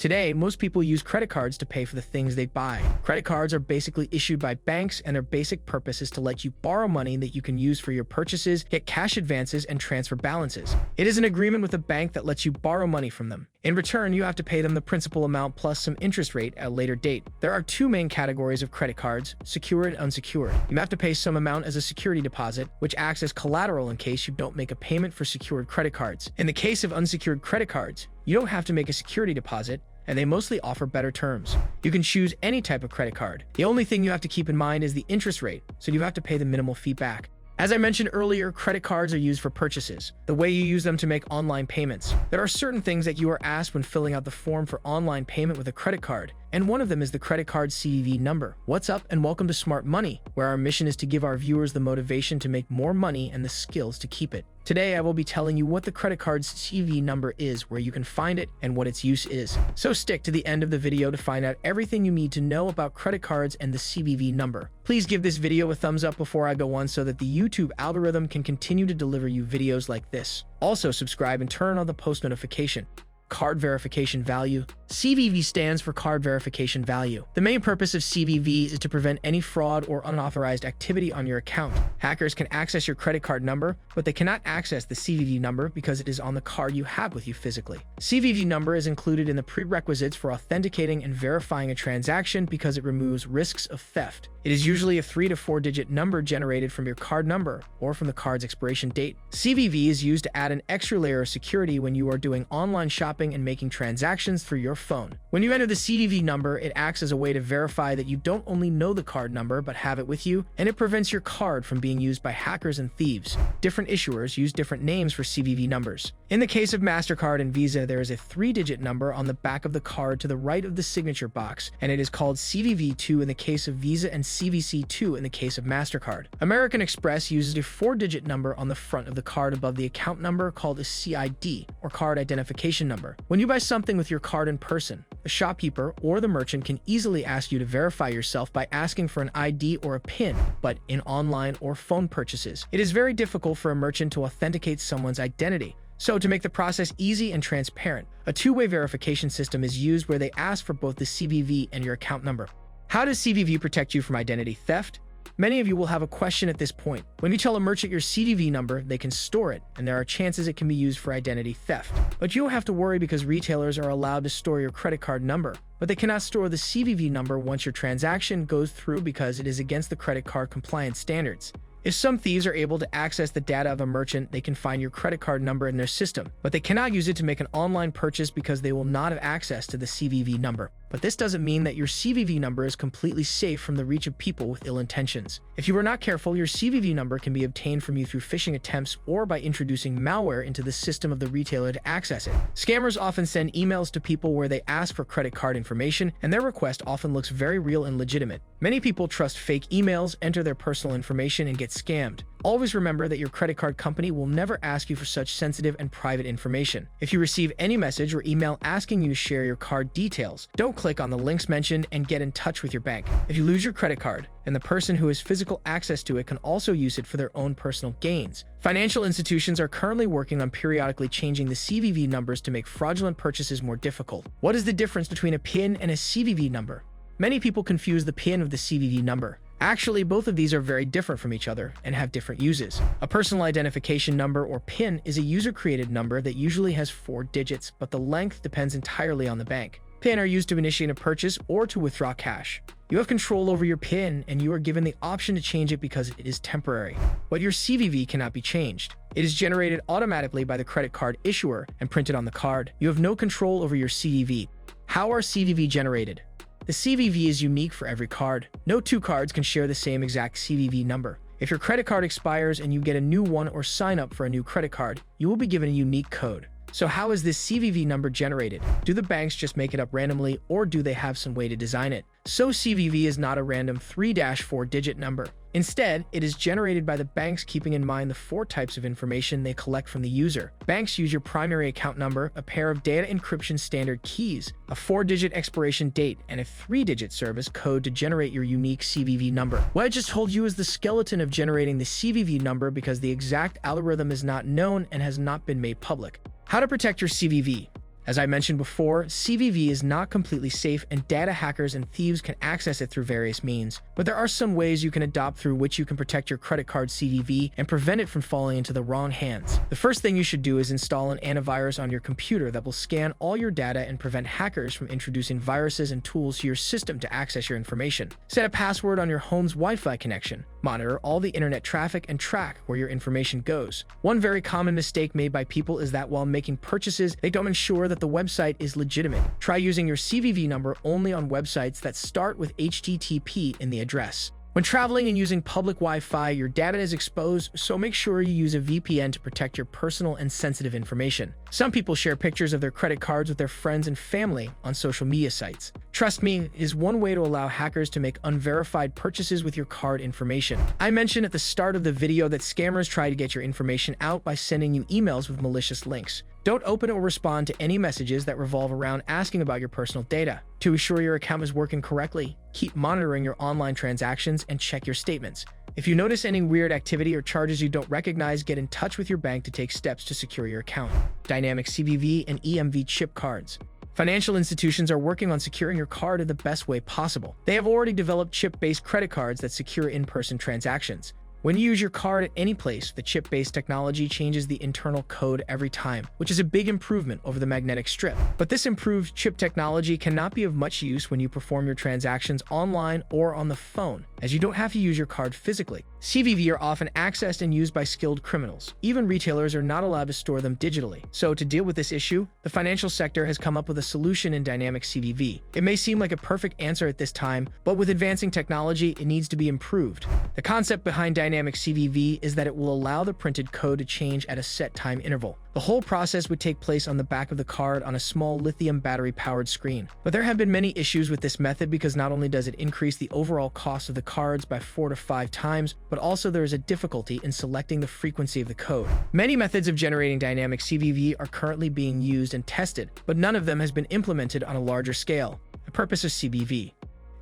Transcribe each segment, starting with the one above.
Today, most people use credit cards to pay for the things they buy. Credit cards are basically issued by banks, and their basic purpose is to let you borrow money that you can use for your purchases, get cash advances, and transfer balances. It is an agreement with a bank that lets you borrow money from them. In return, you have to pay them the principal amount plus some interest rate at a later date. There are two main categories of credit cards: secured and unsecured. You have to pay some amount as a security deposit, which acts as collateral in case you don't make a payment for secured credit cards. In the case of unsecured credit cards, you don't have to make a security deposit, and they mostly offer better terms. You can choose any type of credit card. The only thing you have to keep in mind is the interest rate, so you have to pay the minimal fee back. As I mentioned earlier, credit cards are used for purchases, the way you use them to make online payments. There are certain things that you are asked when filling out the form for online payment with a credit card, and one of them is the credit card's CVV number. What's up, and welcome to Smart Money, where our mission is to give our viewers the motivation to make more money and the skills to keep it. Today, I will be telling you what the credit card's CVV number is, where you can find it, and what its use is. So stick to the end of the video to find out everything you need to know about credit cards and the CVV number. Please give this video a thumbs up before I go on so that the YouTube algorithm can continue to deliver you videos like this. Also, subscribe and turn on the post notification. Card Verification Value. CVV stands for Card Verification Value. The main purpose of CVV is to prevent any fraud or unauthorized activity on your account. Hackers can access your credit card number, but they cannot access the CVV number because it is on the card you have with you physically. CVV number is included in the prerequisites for authenticating and verifying a transaction because it removes risks of theft. It is usually a 3 to 4 digit number generated from your card number or from the card's expiration date. CVV is used to add an extra layer of security when you are doing online shopping and making transactions through your phone. When you enter the CVV number, it acts as a way to verify that you don't only know the card number but have it with you, and it prevents your card from being used by hackers and thieves. Different issuers use different names for CVV numbers. In the case of MasterCard and Visa, there is a 3-digit number on the back of the card to the right of the signature box, and it is called CVV2 in the case of Visa and CVC2 in the case of MasterCard. American Express uses a 4-digit number on the front of the card above the account number called a CID, or card identification number. When you buy something with your card in person, the shopkeeper or the merchant can easily ask you to verify yourself by asking for an ID or a PIN, but in online or phone purchases, it is very difficult for a merchant to authenticate someone's identity. So to make the process easy and transparent, a two-way verification system is used where they ask for both the CVV and your account number. How does CVV protect you from identity theft? Many of you will have a question at this point. When you tell a merchant your CVV number, they can store it, and there are chances it can be used for identity theft. But you don't have to worry because retailers are allowed to store your credit card number, but they cannot store the CVV number once your transaction goes through because it is against the credit card compliance standards. If some thieves are able to access the data of a merchant, they can find your credit card number in their system, but they cannot use it to make an online purchase because they will not have access to the CVV number. But this doesn't mean that your CVV number is completely safe from the reach of people with ill intentions. If you are not careful, your CVV number can be obtained from you through phishing attempts or by introducing malware into the system of the retailer to access it. Scammers often send emails to people where they ask for credit card information, and their request often looks very real and legitimate. Many people trust fake emails, enter their personal information, and get scammed. Always remember that your credit card company will never ask you for such sensitive and private information. If you receive any message or email asking you to share your card details, don't click on the links mentioned and get in touch with your bank. If you lose your credit card, then the person who has physical access to it can also use it for their own personal gains. Financial institutions are currently working on periodically changing the CVV numbers to make fraudulent purchases more difficult. What is the difference between a PIN and a CVV number? Many people confuse the PIN with the CVV number. Actually, both of these are very different from each other and have different uses. A personal identification number, or PIN, is a user-created number that usually has 4 digits, but the length depends entirely on the bank. PIN are used to initiate a purchase or to withdraw cash. You have control over your PIN, and you are given the option to change it because it is temporary. But your CVV cannot be changed. It is generated automatically by the credit card issuer and printed on the card. You have no control over your CVV. How are CVV generated? The CVV is unique for every card. No two cards can share the same exact CVV number. If your credit card expires and you get a new one or sign up for a new credit card, you will be given a unique code. So how is this CVV number generated? Do the banks just make it up randomly, or do they have some way to design it? So CVV is not a random 3-4-digit number. Instead, it is generated by the banks keeping in mind the 4 types of information they collect from the user. Banks use your primary account number, a pair of data encryption standard keys, a 4-digit expiration date, and a 3-digit service code to generate your unique CVV number. What I just told you is the skeleton of generating the CVV number because the exact algorithm is not known and has not been made public. How to protect your CVV. As I mentioned before, CVV is not completely safe and data hackers and thieves can access it through various means. But there are some ways you can adopt through which you can protect your credit card CVV and prevent it from falling into the wrong hands. The first thing you should do is install an antivirus on your computer that will scan all your data and prevent hackers from introducing viruses and tools to your system to access your information. Set a password on your home's Wi-Fi connection. Monitor all the internet traffic and track where your information goes. One very common mistake made by people is that while making purchases, they don't ensure that the website is legitimate. Try using your CVV number only on websites that start with HTTP in the address. When traveling and using public Wi-Fi, your data is exposed, so make sure you use a VPN to protect your personal and sensitive information. Some people share pictures of their credit cards with their friends and family on social media sites. Trust me, it is one way to allow hackers to make unverified purchases with your card information. I mentioned at the start of the video that scammers try to get your information out by sending you emails with malicious links. Don't open or respond to any messages that revolve around asking about your personal data. To ensure your account is working correctly, keep monitoring your online transactions and check your statements. If you notice any weird activity or charges you don't recognize, get in touch with your bank to take steps to secure your account. Dynamic CVV and EMV chip cards. Financial institutions are working on securing your card in the best way possible. They have already developed chip-based credit cards that secure in-person transactions. When you use your card at any place, the chip-based technology changes the internal code every time, which is a big improvement over the magnetic strip. But this improved chip technology cannot be of much use when you perform your transactions online or on the phone, as you don't have to use your card physically. CVV are often accessed and used by skilled criminals. Even retailers are not allowed to store them digitally. So to deal with this issue, the financial sector has come up with a solution in dynamic CVV. It may seem like a perfect answer at this time, but with advancing technology, it needs to be improved. The concept behind dynamic CVV is that it will allow the printed code to change at a set time interval. The whole process would take place on the back of the card on a small lithium battery-powered screen. But there have been many issues with this method because not only does it increase the overall cost of the cards by 4 to 5 times, but also there is a difficulty in selecting the frequency of the code. Many methods of generating dynamic CVV are currently being used and tested, but none of them has been implemented on a larger scale. The purpose of CVV.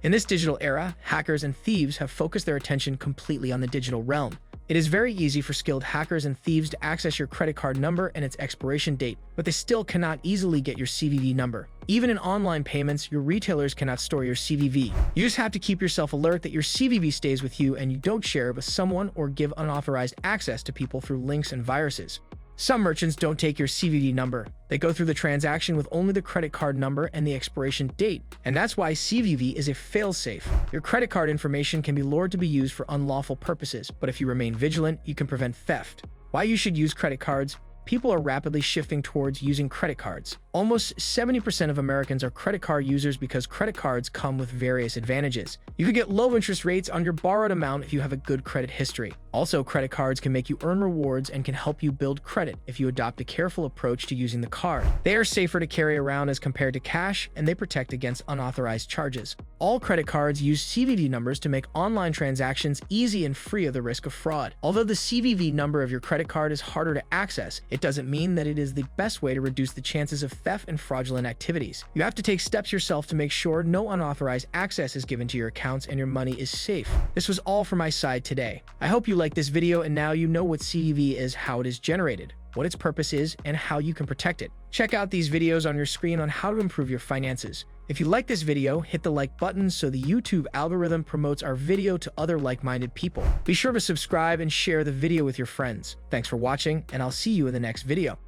In this digital era, hackers and thieves have focused their attention completely on the digital realm. It is very easy for skilled hackers and thieves to access your credit card number and its expiration date, but they still cannot easily get your CVV number. Even in online payments, your retailers cannot store your CVV. You just have to keep yourself alert that your CVV stays with you and you don't share it with someone or give unauthorized access to people through links and viruses. Some merchants don't take your CVV number. They go through the transaction with only the credit card number and the expiration date, and that's why CVV is a fail-safe. Your credit card information can be lured to be used for unlawful purposes, but if you remain vigilant, you can prevent theft. Why you should use credit cards? People are rapidly shifting towards using credit cards. Almost 70% of Americans are credit card users because credit cards come with various advantages. You can get low interest rates on your borrowed amount if you have a good credit history. Also, credit cards can make you earn rewards and can help you build credit if you adopt a careful approach to using the card. They are safer to carry around as compared to cash, and they protect against unauthorized charges. All credit cards use CVV numbers to make online transactions easy and free of the risk of fraud. Although the CVV number of your credit card is harder to access, it doesn't mean that it is the best way to reduce the chances of theft and fraudulent activities. You have to take steps yourself to make sure no unauthorized access is given to your accounts and your money is safe. This was all from my side today. I hope you liked this video and now you know what CVV is, how it is generated, what its purpose is, and how you can protect it. Check out these videos on your screen on how to improve your finances. If you like this video, hit the like button so the YouTube algorithm promotes our video to other like-minded people. Be sure to subscribe and share the video with your friends. Thanks for watching, and I'll see you in the next video.